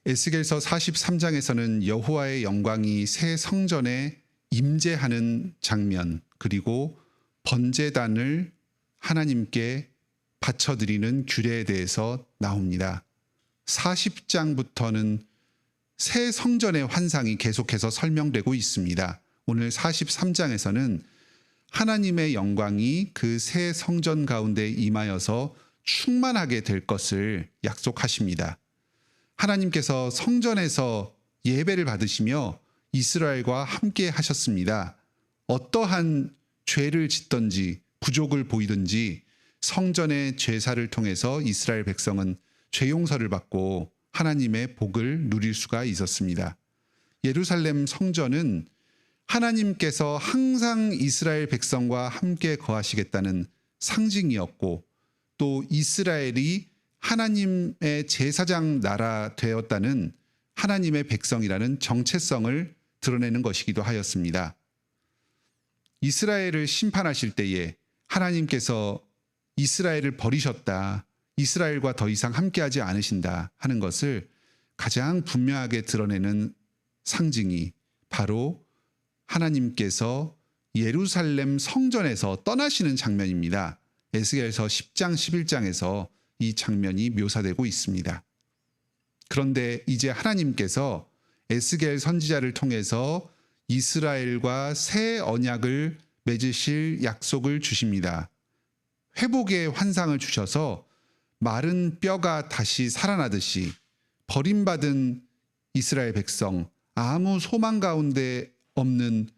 에스겔서 43장에서는 여호와의 영광이 새 성전에 임재하는 장면, 그리고 번제단을 하나님께 바쳐드리는 규례에 대해서 나옵니다. 40장부터는 새 성전의 환상이 계속해서 설명되고 있습니다. 오늘 43장에서는 하나님의 영광이 그 새 성전 가운데 임하여서 충만하게 될 것을 약속하십니다. 하나님께서 성전에서 예배를 받으시며 이스라엘과 함께 하셨습니다. 어떠한 죄를 짓든지 부족을 보이든지 성전의 제사를 통해서 이스라엘 백성은 죄 용서를 받고 하나님의 복을 누릴 수가 있었습니다. 예루살렘 성전은 하나님께서 항상 이스라엘 백성과 함께 거하시겠다는 상징이었고, 또 이스라엘이 하나님의 제사장 나라 되었다는 하나님의 백성이라는 정체성을 드러내는 것이기도 하였습니다. 이스라엘을 심판하실 때에 하나님께서 이스라엘을 버리셨다, 이스라엘과 더 이상 함께하지 않으신다 하는 것을 가장 분명하게 드러내는 상징이 바로 하나님께서 예루살렘 성전에서 떠나시는 장면입니다. 에스겔서 10장, 11장에서 이 장면이 묘사되고 있습니다. 그런데 이제 하나님께서 에스겔 선지자를 통해서 이스라엘과 새 언약을 맺으실 약속을 주십니다. 회복의 환상을 주셔서 마른 뼈가 다시 살아나듯이 버림받은 이스라엘 백성, 아무 소망 가운데 없는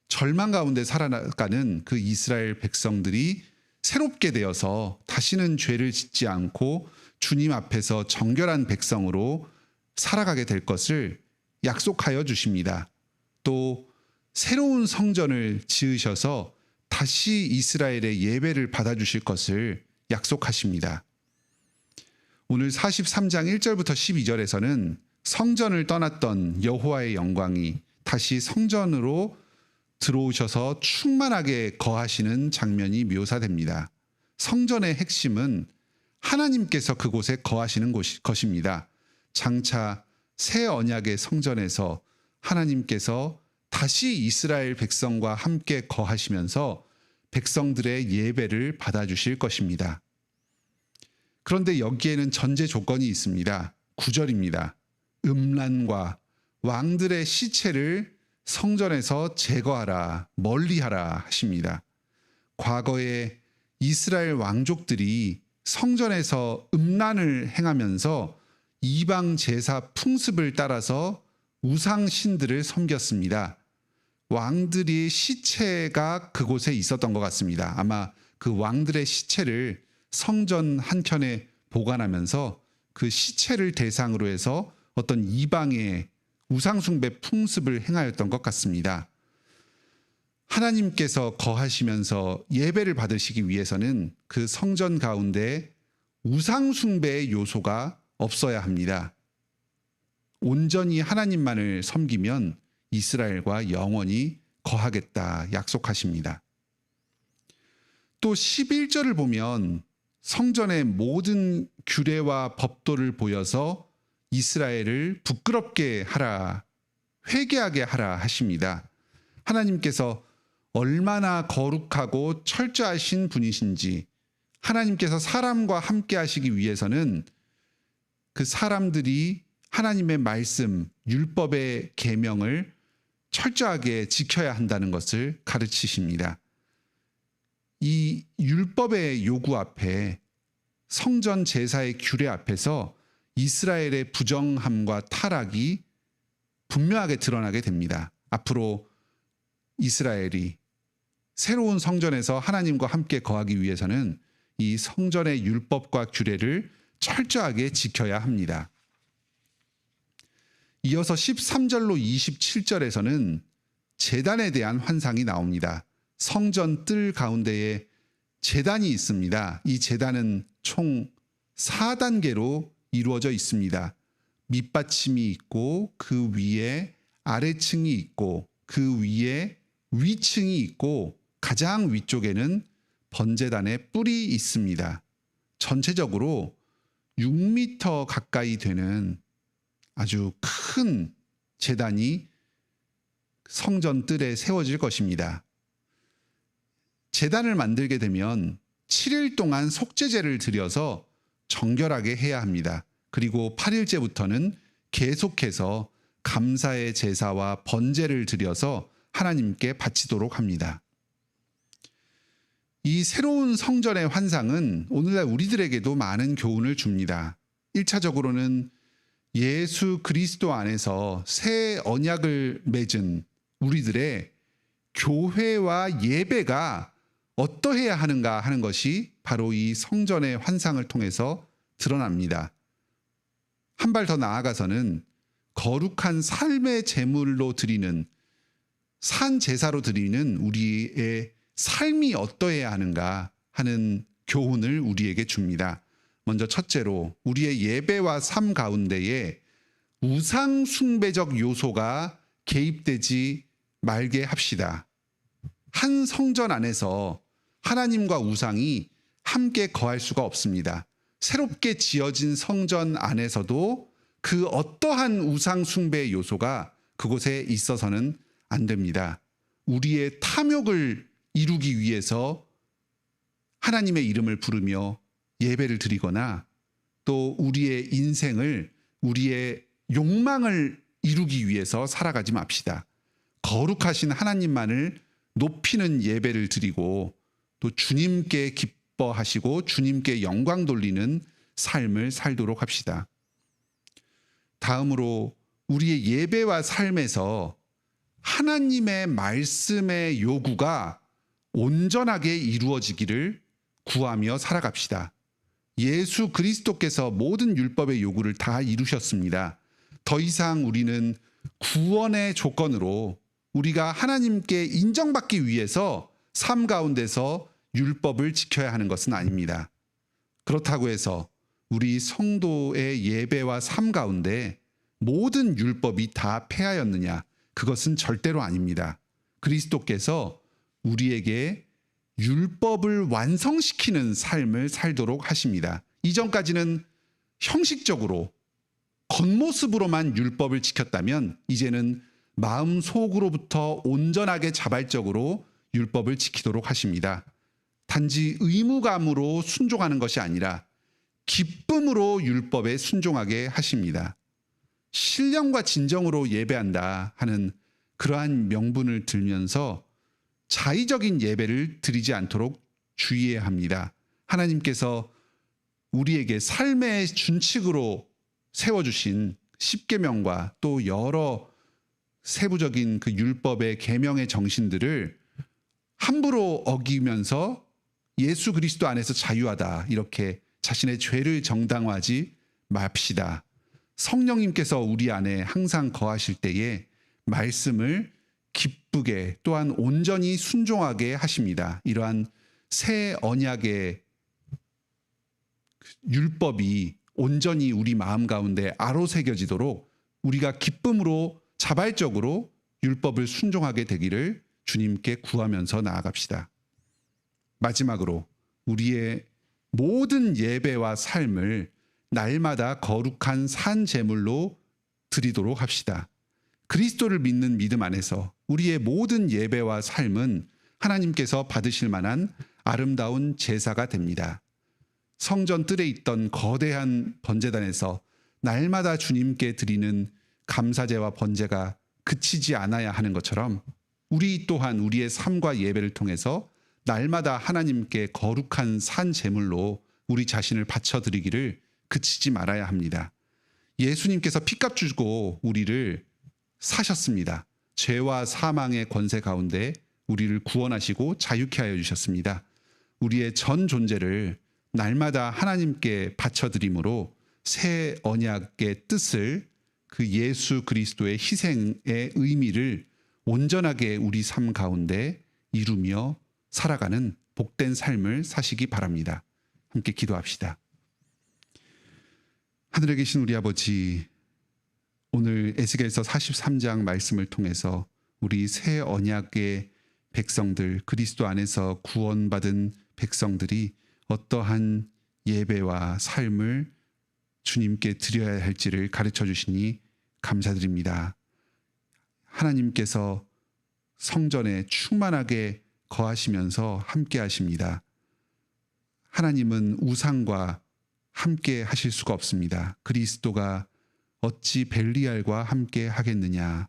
절망 가운데 살아가는 그 이스라엘 백성들이 새롭게 되어서 다시는 죄를 짓지 않고 주님 앞에서 정결한 백성으로 살아가게 될 것을 약속하여 주십니다. 또 새로운 성전을 지으셔서 다시 이스라엘의 예배를 받아주실 것을 약속하십니다. 오늘 43장 1절부터 12절에서는 성전을 떠났던 여호와의 영광이 다시 성전으로 들어오셔서 충만하게 거하시는 장면이 묘사됩니다. 성전의 핵심은 하나님께서 그곳에 거하시는 것입니다. 장차 새 언약의 성전에서 하나님께서 다시 이스라엘 백성과 함께 거하시면서 백성들의 예배를 받아주실 것입니다. 그런데 여기에는 전제 조건이 있습니다. 9절입니다. 음란과 왕들의 시체를 성전에서 제거하라, 멀리하라 하십니다. 과거에 이스라엘 왕족들이 성전에서 음란을 행하면서 이방 제사 풍습을 따라서 우상 신들을 섬겼습니다. 왕들의 시체가 그곳에 있었던 것 같습니다. 아마 그 왕들의 시체를 성전 한켠에 보관하면서 그 시체를 대상으로 해서 어떤 이방의 우상숭배 풍습을 행하였던 것 같습니다. 하나님께서 거하시면서 예배를 받으시기 위해서는 그 성전 가운데 우상숭배의 요소가 없어야 합니다. 온전히 하나님만을 섬기면 이스라엘과 영원히 거하겠다 약속하십니다. 또 11절을 보면 성전의 모든 규례와 법도를 보여서 이스라엘을 부끄럽게 하라, 회개하게 하라 하십니다. 하나님께서 얼마나 거룩하고 철저하신 분이신지, 하나님께서 사람과 함께 하시기 위해서는 그 사람들이 하나님의 말씀, 율법의 계명을 철저하게 지켜야 한다는 것을 가르치십니다. 이 율법의 요구 앞에, 성전 제사의 규례 앞에서 이스라엘의 부정함과 타락이 분명하게 드러나게 됩니다. 앞으로 이스라엘이 새로운 성전에서 하나님과 함께 거하기 위해서는 이 성전의 율법과 규례를 철저하게 지켜야 합니다. 이어서 13절로 27절에서는 제단에 대한 환상이 나옵니다. 성전 뜰 가운데에 제단이 있습니다. 이 제단은 총 4단계로 이루어져 있습니다. 밑받침이 있고 그 위에 아래층이 있고 그 위에 위층이 있고 가장 위쪽에는 번제단의 뿔이 있습니다. 전체적으로 6m 가까이 되는 아주 큰 제단이 성전 뜰에 세워질 것입니다. 제단을 만들게 되면 7일 동안 속죄제를 드려서 정결하게 해야 합니다. 그리고 8일째부터는 계속해서 감사의 제사와 번제를 드려서 하나님께 바치도록 합니다. 이 새로운 성전의 환상은 오늘날 우리들에게도 많은 교훈을 줍니다. 1차적으로는 예수 그리스도 안에서 새 언약을 맺은 우리들의 교회와 예배가 어떠해야 하는가 하는 것이 바로 이 성전의 환상을 통해서 드러납니다. 한 발 더 나아가서는 거룩한 삶의 제물로 드리는 산 제사로 드리는 우리의 삶이 어떠해야 하는가 하는 교훈을 우리에게 줍니다. 먼저 첫째로 우리의 예배와 삶 가운데에 우상 숭배적 요소가 개입되지 말게 합시다. 한 성전 안에서 하나님과 우상이 함께 거할 수가 없습니다. 새롭게 지어진 성전 안에서도 그 어떠한 우상 숭배의 요소가 그곳에 있어서는 안 됩니다. 우리의 탐욕을 이루기 위해서 하나님의 이름을 부르며 예배를 드리거나 또 우리의 인생을 우리의 욕망을 이루기 위해서 살아가지 맙시다. 거룩하신 하나님만을 높이는 예배를 드리고 또 주님께 기뻐하시고 주님께 영광 돌리는 삶을 살도록 합시다. 다음으로 우리의 예배와 삶에서 하나님의 말씀의 요구가 온전하게 이루어지기를 구하며 살아갑시다. 예수 그리스도께서 모든 율법의 요구를 다 이루셨습니다. 더 이상 우리는 구원의 조건으로 우리가 하나님께 인정받기 위해서 삶 가운데서 율법을 지켜야 하는 것은 아닙니다. 그렇다고 해서 우리 성도의 예배와 삶 가운데 모든 율법이 다 폐하였느냐? 그것은 절대로 아닙니다. 그리스도께서 우리에게 율법을 완성시키는 삶을 살도록 하십니다. 이전까지는 형식적으로 겉모습으로만 율법을 지켰다면 이제는 마음 속으로부터 온전하게 자발적으로 율법을 지키도록 하십니다. 단지 의무감으로 순종하는 것이 아니라 기쁨으로 율법에 순종하게 하십니다. 신령과 진정으로 예배한다 하는 그러한 명분을 들면서 자의적인 예배를 드리지 않도록 주의해야 합니다. 하나님께서 우리에게 삶의 준칙으로 세워주신 십계명과 또 여러 세부적인 그 율법의 계명의 정신들을 함부로 어기면서 예수 그리스도 안에서 자유하다 이렇게 자신의 죄를 정당화하지 맙시다. 성령님께서 우리 안에 항상 거하실 때에 말씀을 기쁘게 또한 온전히 순종하게 하십니다. 이러한 새 언약의 율법이 온전히 우리 마음 가운데 아로새겨지도록 우리가 기쁨으로 자발적으로 율법을 순종하게 되기를 주님께 구하면서 나아갑시다. 마지막으로 우리의 모든 예배와 삶을 날마다 거룩한 산 제물로 드리도록 합시다. 그리스도를 믿는 믿음 안에서 우리의 모든 예배와 삶은 하나님께서 받으실 만한 아름다운 제사가 됩니다. 성전 뜰에 있던 거대한 번제단에서 날마다 주님께 드리는 감사제와 번제가 그치지 않아야 하는 것처럼 우리 또한 우리의 삶과 예배를 통해서 날마다 하나님께 거룩한 산 제물로 우리 자신을 바쳐드리기를 그치지 말아야 합니다. 예수님께서 피값 주고 우리를 사셨습니다. 죄와 사망의 권세 가운데 우리를 구원하시고 자유케 하여 주셨습니다. 우리의 전 존재를 날마다 하나님께 바쳐드림으로 새 언약의 뜻을 그 예수 그리스도의 희생의 의미를 온전하게 우리 삶 가운데 이루며 살아가는 복된 삶을 사시기 바랍니다. 함께 기도합시다. 하늘에 계신 우리 아버지, 오늘 에스겔서 43장 말씀을 통해서 우리 새 언약의 백성들, 그리스도 안에서 구원받은 백성들이 어떠한 예배와 삶을 주님께 드려야 할지를 가르쳐 주시니 감사드립니다. 하나님께서 성전에 충만하게 거하시면서 함께 하십니다. 하나님은 우상과 함께 하실 수가 없습니다. 그리스도가 어찌 벨리알과 함께 하겠느냐.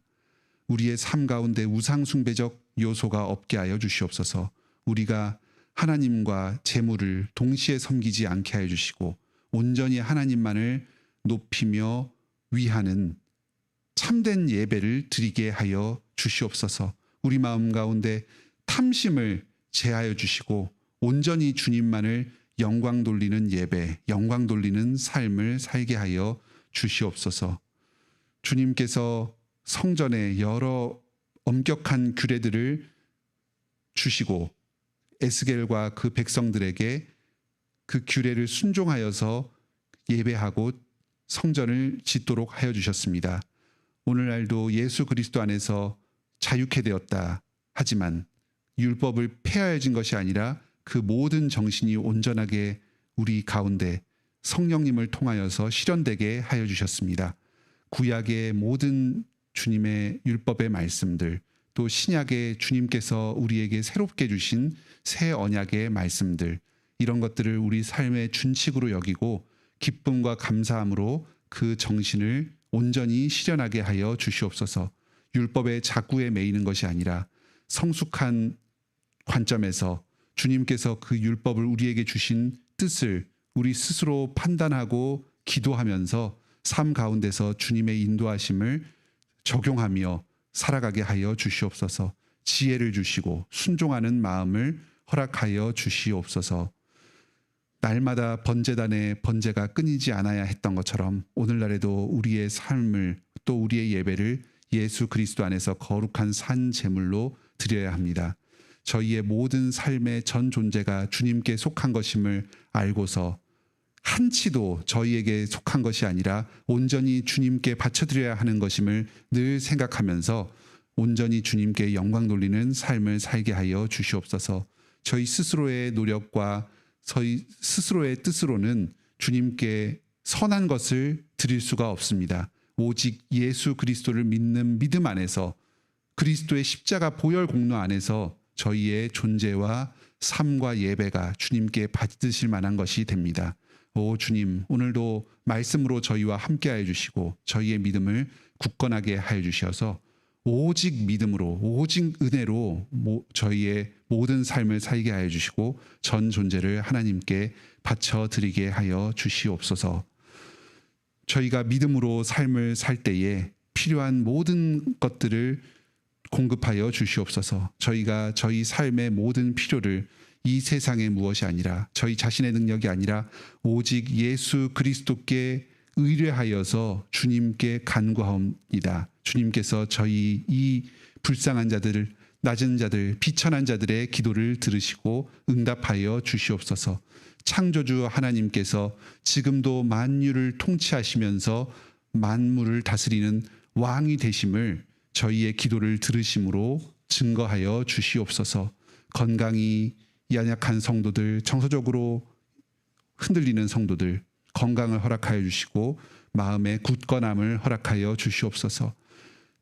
우리의 삶 가운데 우상 숭배적 요소가 없게 하여 주시옵소서. 우리가 하나님과 재물을 동시에 섬기지 않게 하여 주시고 온전히 하나님만을 높이며 위하는 참된 예배를 드리게 하여 주시옵소서. 우리 마음 가운데 탐심을 제하여 주시고 온전히 주님만을 영광 돌리는 예배, 영광 돌리는 삶을 살게 하여 주시옵소서. 주님께서 성전에 여러 엄격한 규례들을 주시고 에스겔과 그 백성들에게 그 규례를 순종하여서 예배하고 성전을 짓도록 하여 주셨습니다. 오늘날도 예수 그리스도 안에서 자유케 되었다 하지만 율법을 폐하여진 것이 아니라 그 모든 정신이 온전하게 우리 가운데 성령님을 통하여서 실현되게 하여 주셨습니다. 구약의 모든 주님의 율법의 말씀들, 또 신약의 주님께서 우리에게 새롭게 주신 새 언약의 말씀들, 이런 것들을 우리 삶의 준칙으로 여기고 기쁨과 감사함으로 그 정신을 온전히 실현하게 하여 주시옵소서. 율법의 자구에 매이는 것이 아니라 성숙한 관점에서 주님께서 그 율법을 우리에게 주신 뜻을 우리 스스로 판단하고 기도하면서 삶 가운데서 주님의 인도하심을 적용하며 살아가게 하여 주시옵소서. 지혜를 주시고 순종하는 마음을 허락하여 주시옵소서. 날마다 번제단의 번제가 끊이지 않아야 했던 것처럼 오늘날에도 우리의 삶을 또 우리의 예배를 예수 그리스도 안에서 거룩한 산 제물로 드려야 합니다. 저희의 모든 삶의 전 존재가 주님께 속한 것임을 알고서 한치도 저희에게 속한 것이 아니라 온전히 주님께 바쳐드려야 하는 것임을 늘 생각하면서 온전히 주님께 영광 돌리는 삶을 살게 하여 주시옵소서. 저희 스스로의 노력과 저희 스스로의 뜻으로는 주님께 선한 것을 드릴 수가 없습니다. 오직 예수 그리스도를 믿는 믿음 안에서 그리스도의 십자가 보혈 공로 안에서 저희의 존재와 삶과 예배가 주님께 받으실 만한 것이 됩니다. 오 주님, 오늘도 말씀으로 저희와 함께하여 주시고 저희의 믿음을 굳건하게 하여 주셔서 오직 믿음으로 오직 은혜로 저희의 모든 삶을 살게 하여 주시고 전 존재를 하나님께 바쳐드리게 하여 주시옵소서. 저희가 믿음으로 삶을 살 때에 필요한 모든 것들을 공급하여 주시옵소서. 저희가 저희 삶의 모든 필요를 이 세상의 무엇이 아니라 저희 자신의 능력이 아니라 오직 예수 그리스도께 의뢰하여서 주님께 간구하옵니다. 주님께서 저희 이 불쌍한 자들, 낮은 자들, 비천한 자들의 기도를 들으시고 응답하여 주시옵소서. 창조주 하나님께서 지금도 만유를 통치하시면서 만물을 다스리는 왕이 되심을 저희의 기도를 들으심으로 증거하여 주시옵소서. 건강이 연약한 성도들, 정서적으로 흔들리는 성도들 건강을 허락하여 주시고 마음의 굳건함을 허락하여 주시옵소서.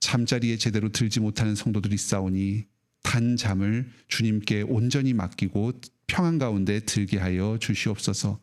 잠자리에 제대로 들지 못하는 성도들이 있사오니 단 잠을 주님께 온전히 맡기고 평안 가운데 들게 하여 주시옵소서.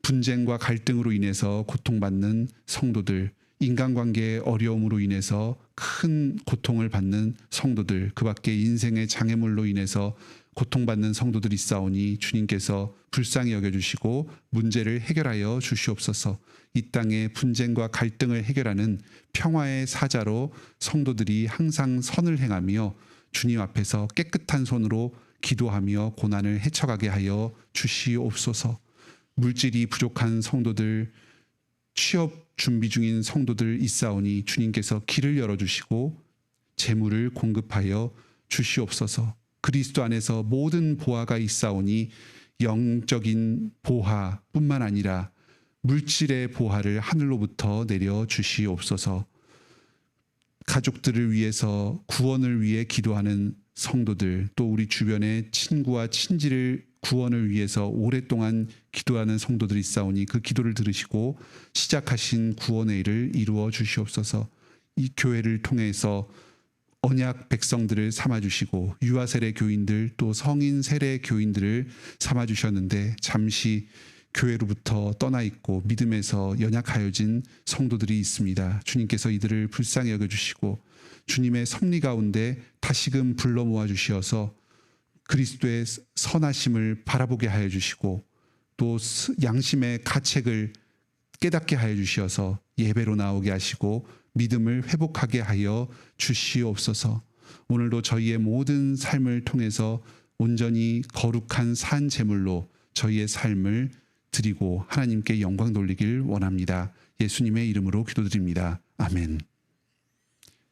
분쟁과 갈등으로 인해서 고통받는 성도들, 인간관계의 어려움으로 인해서 큰 고통을 받는 성도들, 그 밖에 인생의 장애물로 인해서 고통받는 성도들이 있사오니 주님께서 불쌍히 여겨주시고 문제를 해결하여 주시옵소서. 이 땅의 분쟁과 갈등을 해결하는 평화의 사자로 성도들이 항상 선을 행하며 주님 앞에서 깨끗한 손으로 기도하며 고난을 헤쳐가게 하여 주시옵소서. 물질이 부족한 성도들, 취업 준비 중인 성도들 있사오니 주님께서 길을 열어주시고 재물을 공급하여 주시옵소서. 그리스도 안에서 모든 보화가 있사오니 영적인 보화뿐만 아니라 물질의 보화를 하늘로부터 내려 주시옵소서. 가족들을 위해서 구원을 위해 기도하는 성도들, 또 우리 주변의 친구와 친지를 구원을 위해서 오랫동안 기도하는 성도들이 있사오니 그 기도를 들으시고 시작하신 구원의 일을 이루어 주시옵소서. 이 교회를 통해서 언약 백성들을 삼아주시고 유아 세례 교인들 또 성인 세례 교인들을 삼아주셨는데 잠시 교회로부터 떠나 있고 믿음에서 연약하여진 성도들이 있습니다. 주님께서 이들을 불쌍히 여겨주시고 주님의 섭리 가운데 다시금 불러 모아주시어서 그리스도의 선하심을 바라보게 하여 주시고 또 양심의 가책을 깨닫게 하여 주시어서 예배로 나오게 하시고 믿음을 회복하게 하여 주시옵소서. 오늘도 저희의 모든 삶을 통해서 온전히 거룩한 산 제물로 저희의 삶을 드리고 하나님께 영광 돌리길 원합니다. 예수님의 이름으로 기도드립니다. 아멘.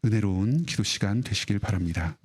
은혜로운 기도 시간 되시길 바랍니다.